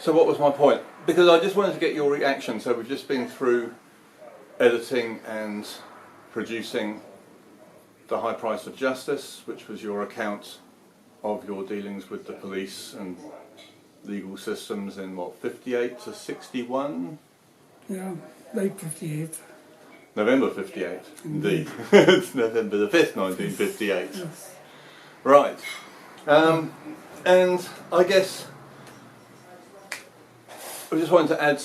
So what was my point? Because I just wanted to get your reaction. So we've just been through editing and producing The High Price of Justice, which was your account of your dealings with the police and legal systems in what, 58 to 61? Yeah, late 58. November 58, indeed. It's November the 5th, 1958. Yes. Right. And I guess I just wanted to add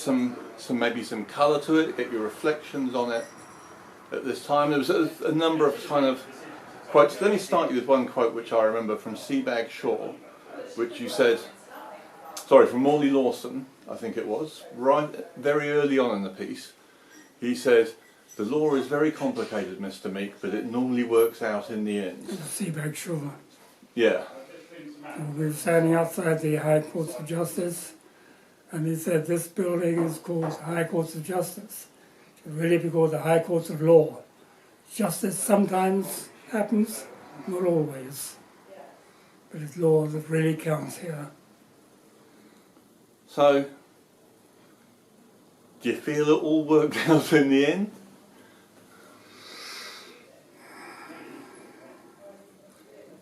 maybe some colour to it, get your reflections on it at this time. There was a number of kind of quotes. Let me start you with one quote which I remember from Sebag Shaw, which you said, from Morley Lawson, I think it was, right very early on in the piece. He said, "The law is very complicated, Mr. Meek, but it normally works out in the end." Sebag Shaw. Yeah. We were standing outside the High Courts of Justice, and he said, "This building is called High Courts of Justice. It should really be called the High Courts of Law. Justice sometimes happens, not always. But it's law that really counts here." So, do you feel it all worked out in the end?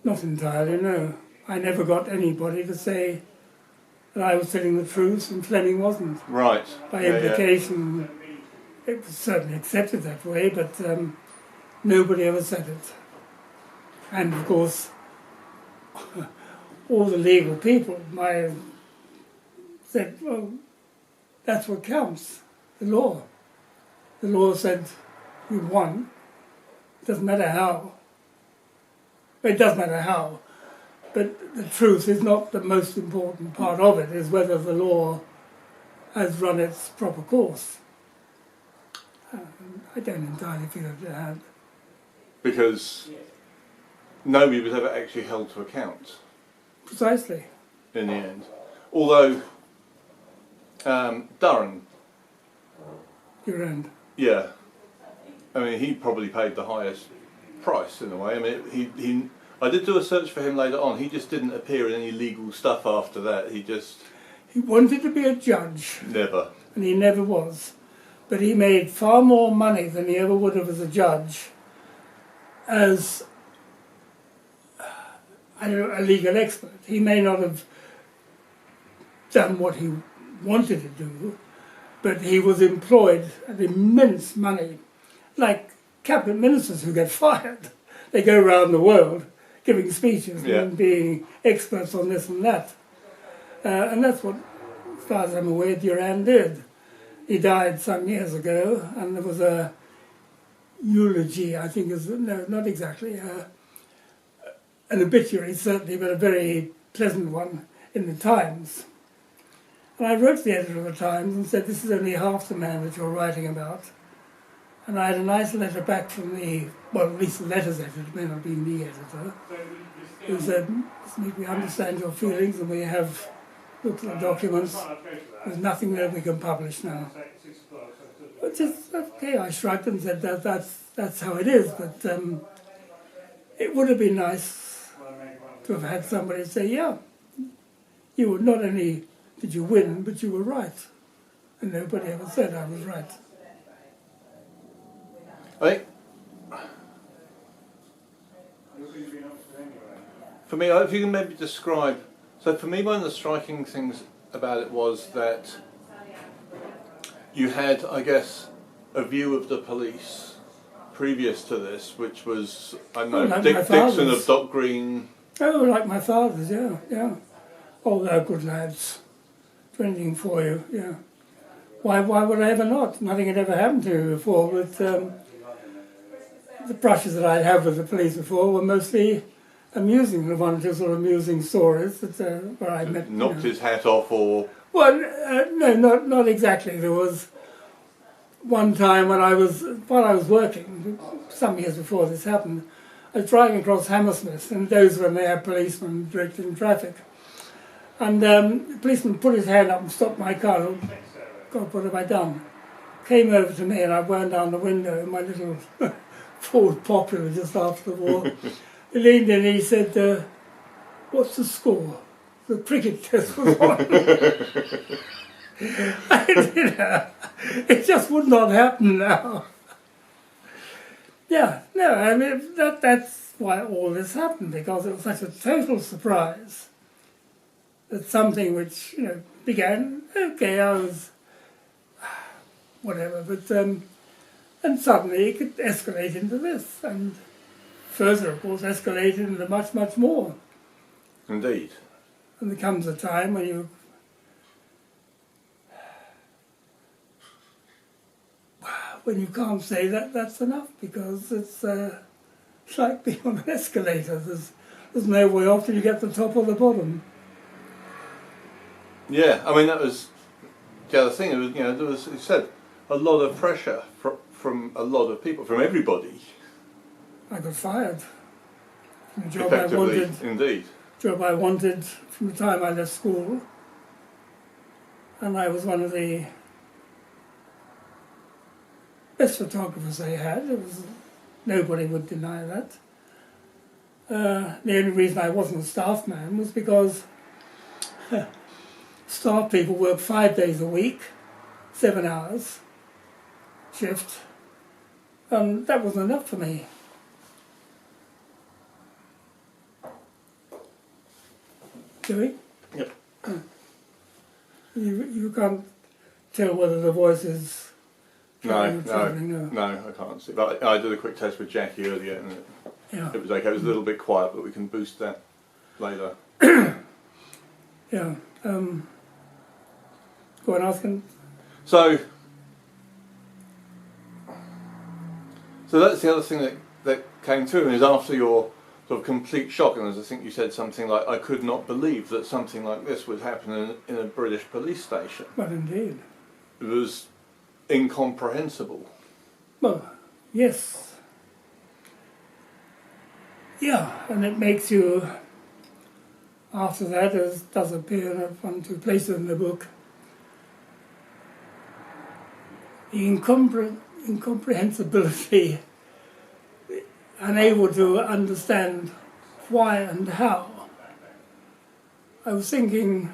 Not entirely, no. I never got anybody to say that I was telling the truth and Fleming wasn't. Right. By implication, it was certainly accepted that way, but nobody ever said it. And of course, all the legal people might have said, "Well, that's what counts, the law." The law said, "You won." It doesn't matter how. It does matter how. But the truth is not the most important part of it, is whether the law has run its proper course. I don't entirely feel it had. Because nobody was ever actually held to account. Precisely. In the end. Although, Durham. Your end. Yeah. I mean, he probably paid the highest price in a way. I mean, I did do a search for him later on. He just didn't appear in any legal stuff after that. He wanted to be a judge. Never. And he never was. But he made far more money than he ever would have as a judge as a legal expert. He may not have done what he wanted to do, but he was employed at immense money, like cabinet ministers who get fired. They go around the world giving speeches and being experts on this and that. And that's what, as far as I'm aware, Durand did. He died some years ago, and there was a eulogy, I think, no, not exactly, an obituary certainly, but a very pleasant one in the Times. And I wrote to the editor of the Times and said, "This is only half the man that you're writing about." And I had a nice letter back from at least the letters editor, it may not have been the editor, who said, "Mr. Meek, we understand your feelings and we have looked at the documents. There's nothing there we can publish now." But just, okay, I shrugged and said that's how it is, but it would have been nice to have had somebody say, "Yeah, you were not only did you win, but you were right." And nobody ever said I was right. For me, if you can maybe describe, so for me one of the striking things about it was that you had, I guess, a view of the police previous to this, which was, I don't know, like Dixon of Dock Green. Oh, like my father's, yeah. Oh, they're good lads. Do anything for you, yeah. Why would I ever not? Nothing had ever happened to me before, but the brushes that I'd had with the police before were mostly amusing. The one or two sort of amusing stories that where I met. Knocked his hat off, or? Well, no, not exactly. There was one time while I was working, some years before this happened. I was driving across Hammersmith, and those when they had policemen directing traffic. And the policeman put his hand up and stopped my car. God, what have I done? Came over to me, and I wound down the window in my little Ford Popular just after the war. He leaned in and he said, "What's the score?" the cricket test was on. And, it just would not happen now. Yeah, no, I mean, that's why all this happened, because it was such a total surprise that something which, began, okay, I was, whatever, but, and suddenly it could escalate into this, and further, of course, escalate into much, much more. Indeed. And there comes a time when you can't say that's enough, because it's like being on an escalator. There's no way off till you get to the top or the bottom. Yeah, I mean, that was the other thing. It was, there was, you said, a lot of pressure from a lot of people, from everybody. I got fired from a job Effectively, I wanted. indeed. Job I wanted from the time I left school, and I was one of the best photographers they had. Nobody would deny that. The only reason I wasn't a staff man was because staff people work 5 days a week, 7 hours shift, and that wasn't enough for me. Joey? Yep. You can't tell whether the voice is travelling. No, I can't see. But I did a quick test with Jackie earlier, and it was okay. It was a little bit quiet, but we can boost that later. Yeah. Go on, asking. So that's the other thing that came through, and is after your sort of complete shock, and as I think you said something like, I could not believe that something like this would happen in a British police station. Well, indeed. It was incomprehensible. Well, yes. Yeah, and it makes you, after that, as does appear in one or two places in the book, the incomprehensibility, unable to understand why and how. I was thinking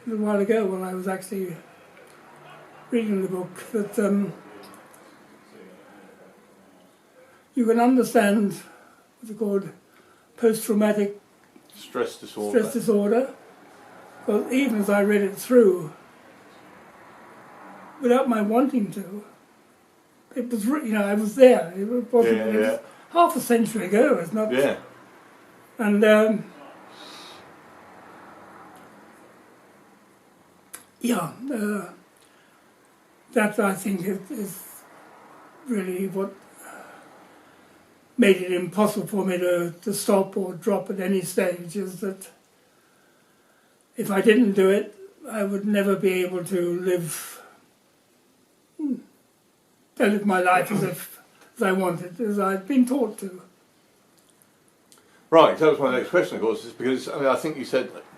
a little while ago when I was actually reading the book that you can understand what's it called, post-traumatic Stress disorder. Well, even as I read it through, without my wanting to, it was, I was there. It wasn't it was half a century ago. It's not. Yeah. And that I think is really what made it impossible for me to stop or drop at any stage, is that if I didn't do it, I would never be able to live my life as I wanted, as I'd been taught to. Right, that was my next question, of course, is because I think you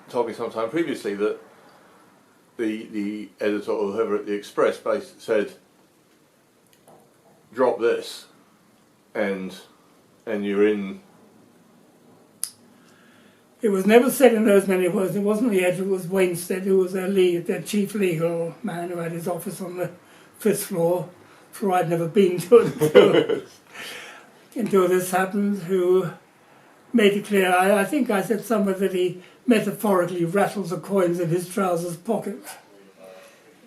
told me sometime previously that the editor or whoever at the Express said, drop this, and you're in. It was never said in those many words. It wasn't the editor, it was Wainstead, who was their chief legal man, who had his office on the 5th floor, for I'd never been to it until this happened, who made it clear. I think I said somewhere that he metaphorically rattles the coins in his trousers pocket,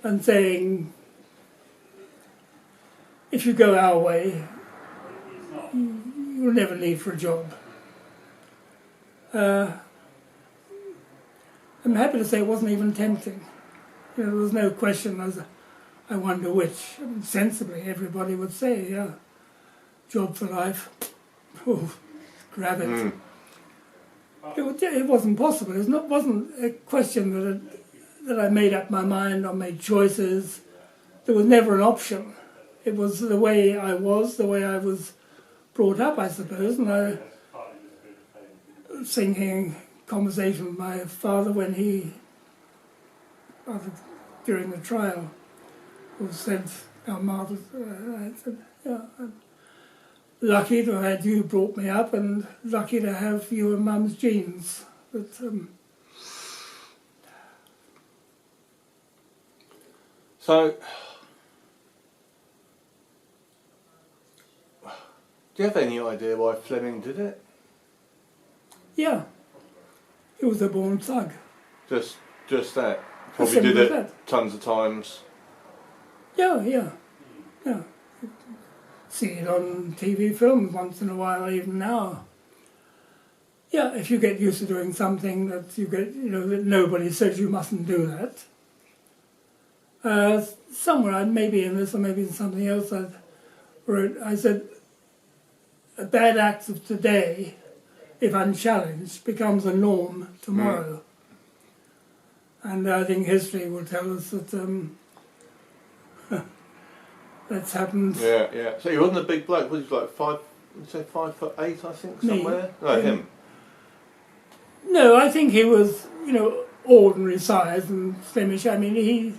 and saying, if you go our way, you'll never leave for a job. I'm happy to say it wasn't even tempting. There was no question as I wonder which. Sensibly, everybody would say, yeah, job for life. Oh, grab it. Mm. It wasn't possible. It wasn't a question that I made up my mind or made choices. There was never an option. It was the way I was, the way I was brought up, I suppose. And I was thinking, conversation with my father when during the trial, who said, our mother, I said, yeah, I'm lucky to have had you brought me up, and lucky to have you and Mum's genes. But So, do you have any idea why Fleming did it? Yeah, he was a born thug. Just that. Probably Simple did as it that. tons of times. Yeah. See it on TV films once in a while, even now. Yeah, if you get used to doing something that that nobody says you mustn't do that. Somewhere, maybe in this or maybe in something else, I wrote, I said, a bad act of today, if unchallenged, becomes a norm tomorrow. And I think history will tell us that that's happened. Yeah. So he wasn't a big bloke, was he? Like 5'8", I think, Me? somewhere? No, him. No, I think he was, ordinary size and slimish. I mean,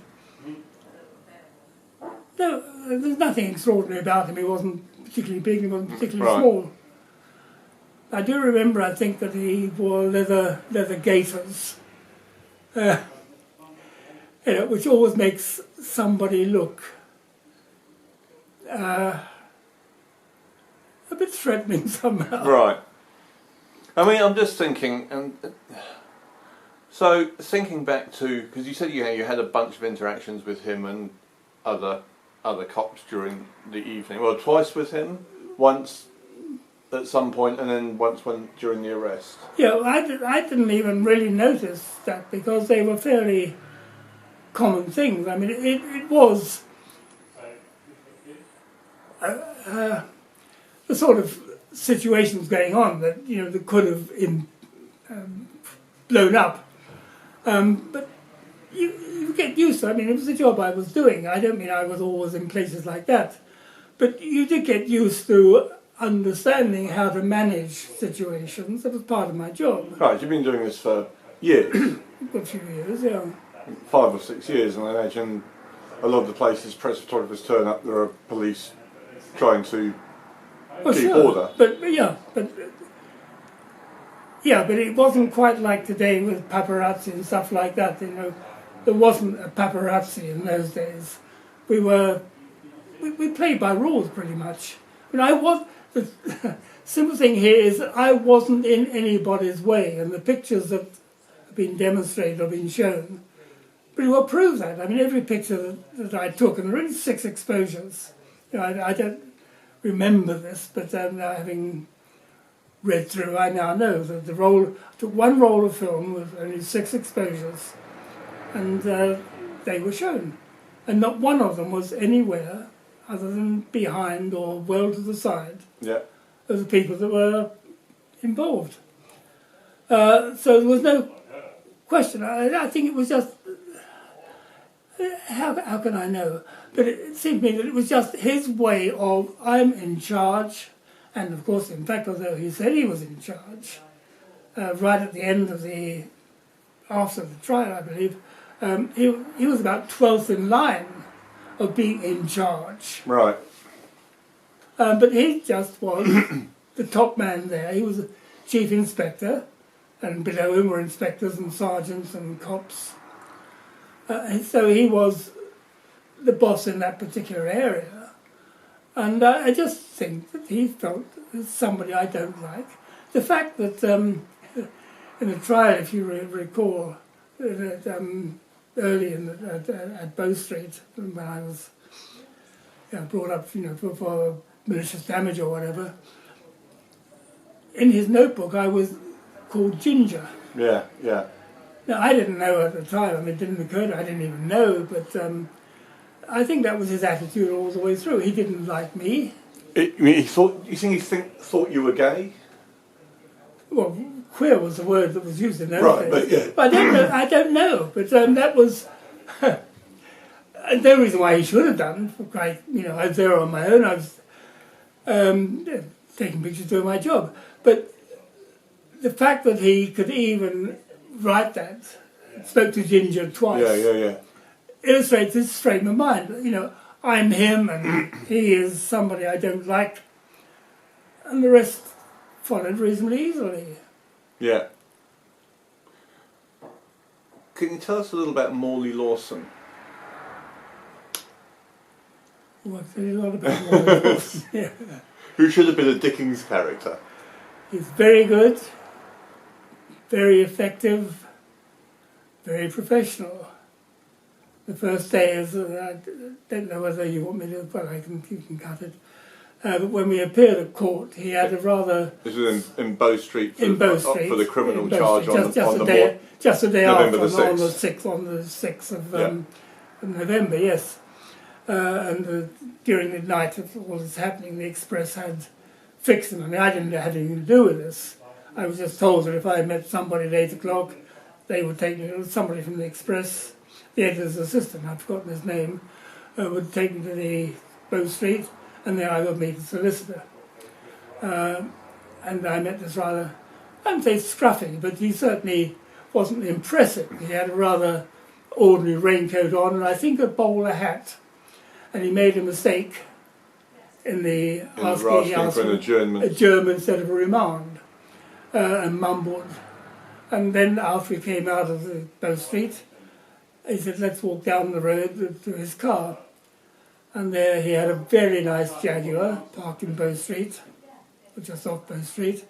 no, there's nothing extraordinary about him. He wasn't particularly big, he wasn't particularly small. I do remember, I think, that he wore leather gaiters, which always makes somebody look a bit threatening somehow. Right. I mean, I'm just thinking, and so thinking back to, because you said you had a bunch of interactions with him and other cops during the evening. Well, twice with him, once at some point, and then once during the arrest. Yeah, I didn't even really notice that because they were fairly common things. I mean, it was the sort of situations going on that that could have blown up, but you get used to it. I mean, it was a job I was doing. I don't mean I was always in places like that, but you did get used to understanding how to manage situations. That was part of my job. Right, you've been doing this for years. A few years, yeah. 5 or 6 years, and I imagine a lot of the places press photographers turn up, there are police trying to keep order. But it wasn't quite like today with paparazzi and stuff like that. There wasn't a paparazzi in those days. We played by rules pretty much. The simple thing here is that I wasn't in anybody's way, and the pictures that have been demonstrated or been shown pretty well prove that. I mean, every picture that I took, and there were only 6 exposures. I don't remember this, but having read through, I now know that I took one roll of film with only 6 exposures, and they were shown, and not one of them was anywhere other than behind or well to the side of the people that were involved. So there was no question. I think it was just, how can I know? But it seemed to me that it was just his way of, I'm in charge, and of course, in fact, although he said he was in charge, right at the end of after the trial, I believe, he was about 12th in line of being in charge. Right. But he just was the top man there. He was a chief inspector, and below him were inspectors and sergeants and cops. And so he was the boss in that particular area. And I just think that he felt as somebody I don't like. The fact that in the trial, if you recall, that, early at Bow Street, when I was brought up, for malicious damage or whatever, in his notebook I was called Ginger. Yeah. Now, I didn't know at the time. I mean, it didn't occur to me. I didn't even know, but I think that was his attitude all the way through. He didn't like me. You think he thought you were gay? Well, queer was the word that was used in those days. But yeah. But I don't know. But that was no reason why he should have done. I was there on my own. I was taking pictures, doing my job. But the fact that he could even write that, spoke to Ginger twice, illustrates his frame of mind. I'm him, and he is somebody I don't like, and the rest followed reasonably easily. Yeah. Can you tell us a little about Morley Lawson? What's a lot about Walpole? Yeah. Who should have been a Dickens character? He's very good, very effective, very professional. The first day is, I don't know whether you want me to, but you can cut it. But when we appeared at court, he had a rather... This was in Bow Street for, in Bow Street, for the criminal Bow charge Street, just a day November after, the on the 6th. 6th of November, yes. And during the night of all this happening, the Express had fixed them. I mean, I didn't have anything to do with this. I was just told that if I met somebody at 8 o'clock, they would take me, somebody from the Express, the editor's assistant, I've forgotten his name, would take me to the Bow Street, and then I would meet a solicitor. And I met this rather, I wouldn't say scruffy, but he certainly wasn't impressive. He had a rather ordinary raincoat on, and I think a bowler hat. And he made a mistake in the asking for an adjournment. Adjournment instead of a remand, and mumbled. And then after he came out of the Bow Street, he said, let's walk down the road to his car. And there he had a very nice Jaguar parked in Bow Street, or just off Bow Street.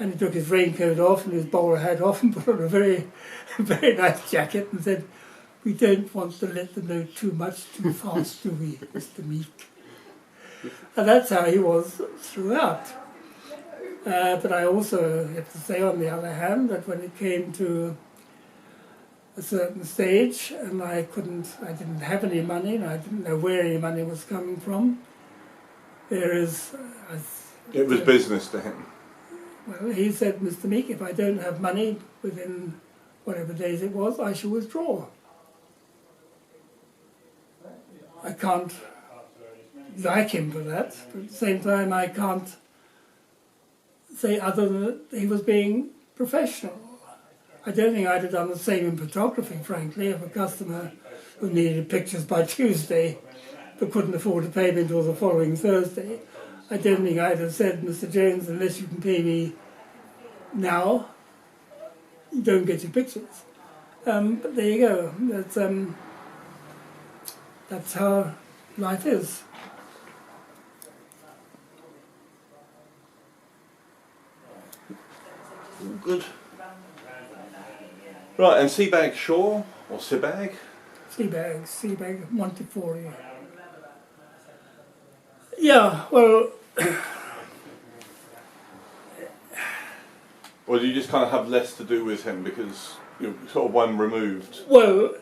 And he took his raincoat off and his bowler hat off and put on a very, very nice jacket and said, we don't want to let them know too much too fast, do we, Mr. Meek? And that's how he was throughout. But I also have to say, on the other hand, that when it came to a certain stage and I didn't have any money and I didn't know where any money was coming from, it was business to him. Well, he said, Mr. Meek, if I don't have money within whatever days it was, I shall withdraw. I can't like him for that, but at the same time I can't say other than that he was being professional. I don't think I'd have done the same in photography, frankly, if a customer who needed pictures by Tuesday but couldn't afford to pay me until the following Thursday. I don't think I'd have said, Mr. Jones, unless you can pay me now, you don't get your pictures. But there you go. That's how life is. Good. Right, and Seabag Shore, or Seabag? Seabag Montefiore. Yeah, well... Or do you just kind of have less to do with him because you're sort of one removed? Well,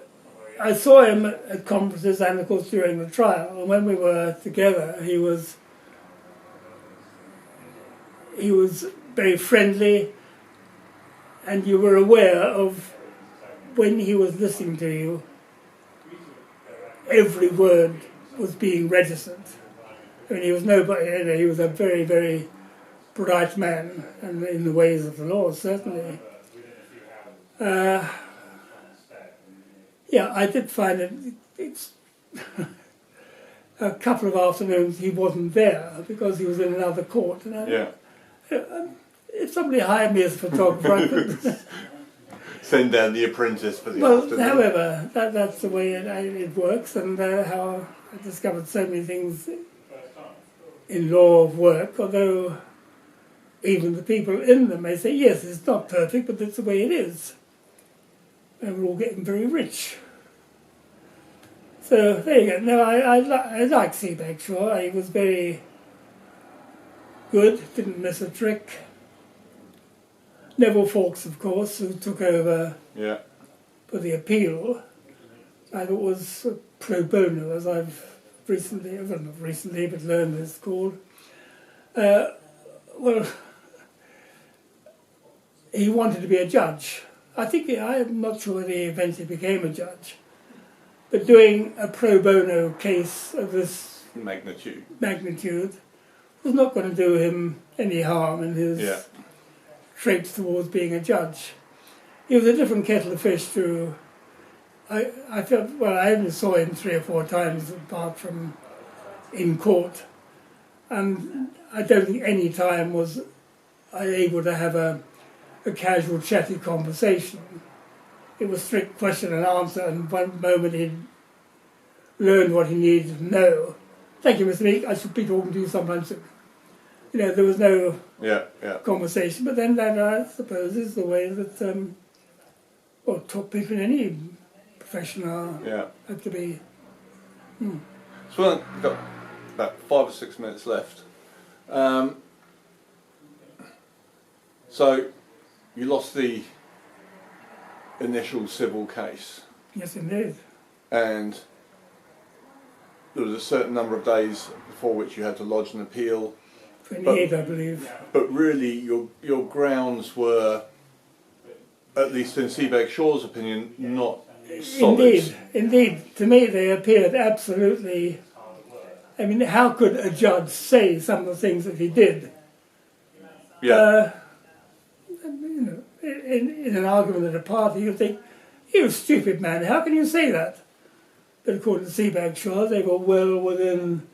I saw him at conferences and, of course, during the trial. And when we were together, he was very friendly, and you were aware of when he was listening to you, every word was being registered. I mean, he was nobody. He was a very, very bright man, and in the ways of the law, certainly. Yeah, I did find it's a couple of afternoons he wasn't there because he was in another court. And if somebody hired me as a photographer, I could send down the apprentice for the afternoon. However, that's the way it works, and how I discovered so many things in law of work, although even the people in them may say, yes, it's not perfect, but that's the way it is. And we're all getting very rich. So there you go. No, I like Seabag Shore. He was very good, didn't miss a trick. Neville Fawkes, of course, who took over for the appeal, I thought was pro bono, as I've recently, well not recently, but learned it's called. Well, he wanted to be a judge. I'm not sure whether he eventually became a judge, but doing a pro bono case of this magnitude was not going to do him any harm in his traits towards being a judge. He was a different kettle of fish to... I felt, well, I only saw him 3 or 4 times apart from in court, and I don't think any time was I able to have a casual, chatty conversation. It was strict question and answer, and one moment he'd learned what he needed to know, thank you, Mr. Meek, I should be talking to you sometime soon. You know, there was no conversation, but then that, I suppose, is the way that, top people in any profession have to be. So we've got about 5 or 6 minutes left. So you lost the initial civil case. Yes, indeed. And there was a certain number of days before which you had to lodge an appeal. 28, I believe. But really, your grounds were, at least in Seabag Shaw's opinion, not solid. Indeed. To me, they appeared absolutely. I mean, how could a judge say some of the things that he did? Yeah. You know, in an argument at a party, you think, "You stupid man! How can you say that?" But according to Seabag Shaw, they were well within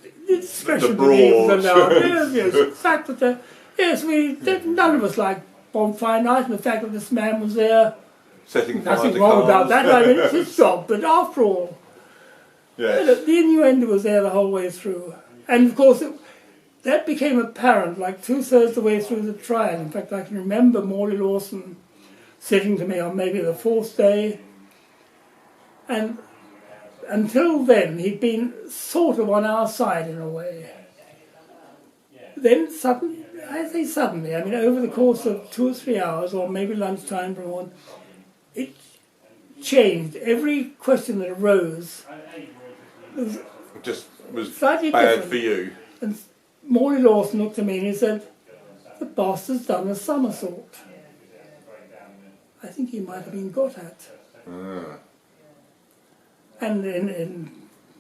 the discretion that he was allowed. Yes, the fact that none of us like bonfire night, and the fact that this man was there, setting fire nothing to wrong cars. about that. I mean, it's his job. But after all, yes. the innuendo was there the whole way through, and of course that became apparent like 2/3 the way through the trial. In fact, I can remember Morley Lawson sitting to me on maybe the 4th day, and until then he'd been sort of on our side in a way. Then suddenly, I mean over the course of 2 or 3 hours, or maybe lunchtime from on, it changed. Every question that arose was Just was slightly bad different. for you. And Morley Lawson looked at me and he said, "The bastard's done a somersault." I think he might have been got at. And in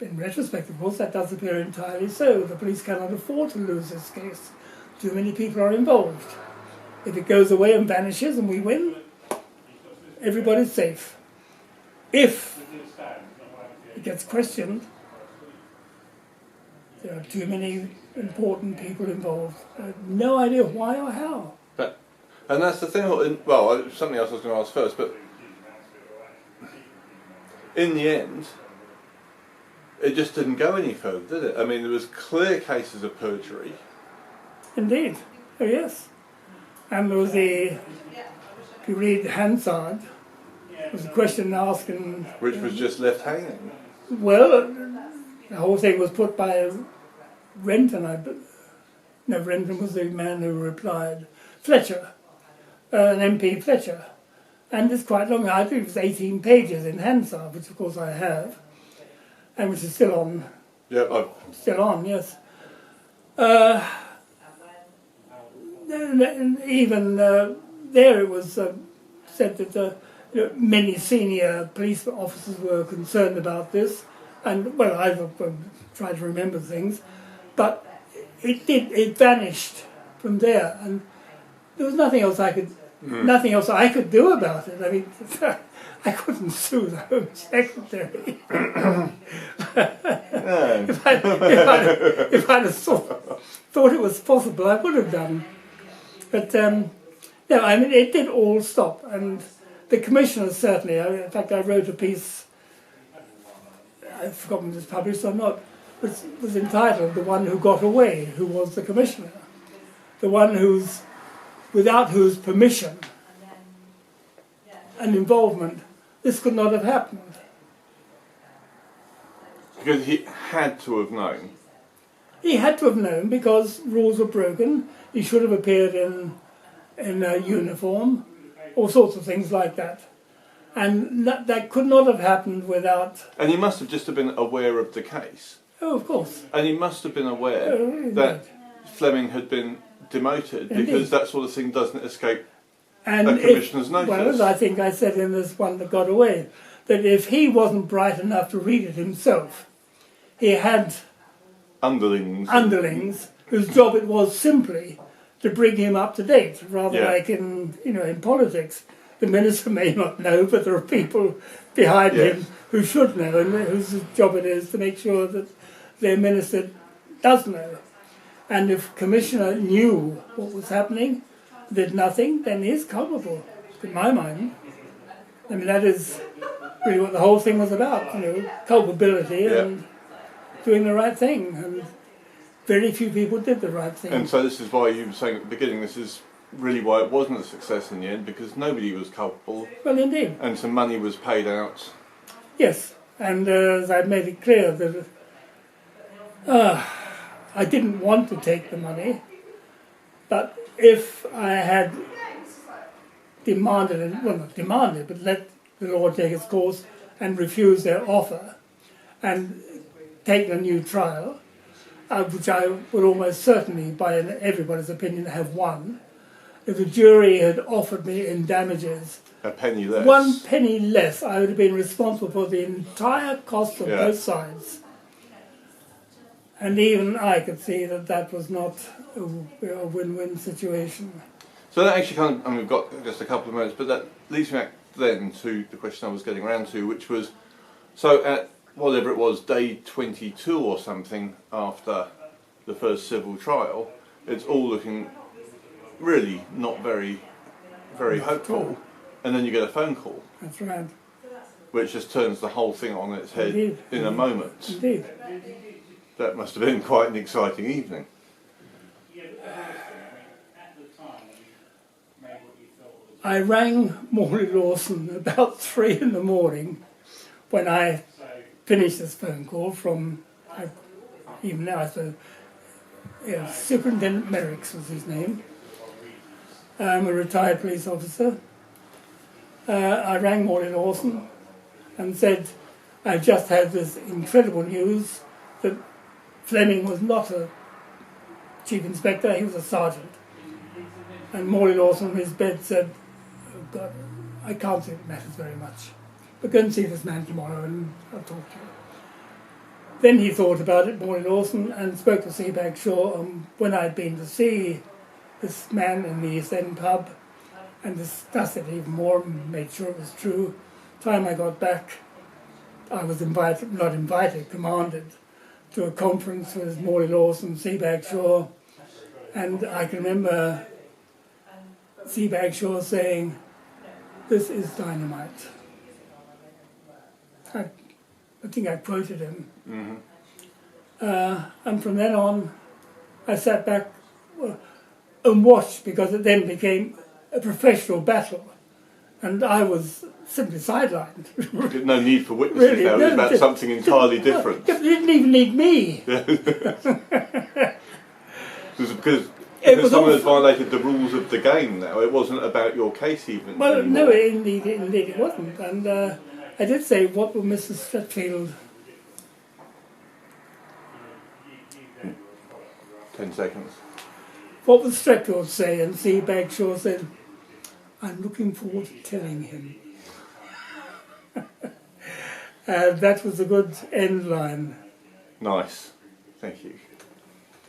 retrospect, of course, that does appear entirely so. The police cannot afford to lose this case. Too many people are involved. If it goes away and vanishes and we win, everybody's safe. If it gets questioned, there are too many important people involved. I have no idea why or how. And that's the thing, well, something else I was going to ask first, but in the end, it just didn't go any further, did it? I mean, there was clear cases of perjury. Indeed. Oh, yes. And there was if you read Hansard, there was a question asked and... Which was just left hanging. Well, the whole thing was put by Renton, no, Renton was the man who replied. Fletcher, an MP Fletcher. And it's quite long, I think it was 18 pages in Hansard, which of course I have, and which is still on. Yeah, Still on, yes. And even there it was said that many senior police officers were concerned about this, and well, I've tried to remember things, but it vanished from there, and there was nothing else I could do about it. I mean, I couldn't sue the Home Secretary. If I'd have thought it was possible, I would have done. But no, I mean, it did all stop, and the commissioners certainly. In fact, I wrote a piece. I've forgotten if it's published or not. Was entitled "The One Who Got Away," who was the commissioner, the one without whose permission and involvement this could not have happened. because he had to have known. He had to have known because rules were broken. He should have appeared in a uniform, all sorts of things like that. And that could not have happened without... And he must have just have been aware of the case. Oh, of course. And he must have been aware that Fleming had been demoted, because that sort of thing doesn't escape a commissioner's notice. Well, as I think I said in this one that got away, that if he wasn't bright enough to read it himself, he had underlings whose job it was simply to bring him up to date, rather like in politics. The minister may not know, but there are people behind him who should know, and whose job it is to make sure that their minister does know. And if Commissioner knew what was happening, did nothing, then he is culpable, in my mind. I mean, that is really what the whole thing was about, culpability. doing the right thing, and very few people did the right thing. And so this is why you were saying at the beginning, this is really why it wasn't a success in the end, because nobody was culpable. Well, indeed. And some money was paid out. Yes, and as I made it clear that I didn't want to take the money, but if I had demanded, well not demanded, but let the law take its course and refuse their offer and taken a new trial, which I would almost certainly, by everybody's opinion, have won, if the jury had offered me in damages A penny less. 1 penny less, I would have been responsible for the entire cost of both sides. And even I could see that that was not a win-win situation. So that actually kind of, and we've got just a couple of minutes, but that leads me back then to the question I was getting around to, which was, so at whatever it was, day 22 or something after the first civil trial, it's all looking really not very hopeful. And then you get a phone call. That's right. Which just turns the whole thing on its head in a moment. Indeed. That must have been quite an exciting evening. I rang Morley Lawson about 3 in the morning when I finished this phone call from, even now I suppose, Superintendent Merricks was his name. I'm a retired police officer. I rang Morley Lawson and said, I just had this incredible news that Fleming was not a chief inspector, he was a sergeant. And Morley Lawson from his bed said, oh God, I can't think it matters very much. But go and see this man tomorrow and I'll talk to you. Then he thought about it, Morley Lawson, and spoke to Seabag Shaw when I'd been to see this man in the East End pub and discussed it even more and made sure it was true. Time I got back, I was commanded to a conference with Morley Lawson, Seabag Shaw, and I can remember Seabag Shaw saying, "This is dynamite." I think I quoted him. And from then on, I sat back and watched, because it then became a professional battle, and I was simply sidelined. No need for witnesses Really, now, it was about something entirely different. They didn't even need me. Because It was someone all- had violated the rules of the game now, it wasn't about your case even Well, anymore. no, indeed it wasn't. And I did say, what will Mrs. Stretfield... 10 seconds. What would Stretfield say? And Seabag Shaw said, I'm looking forward to telling him. That was a good end line. Nice. Thank you.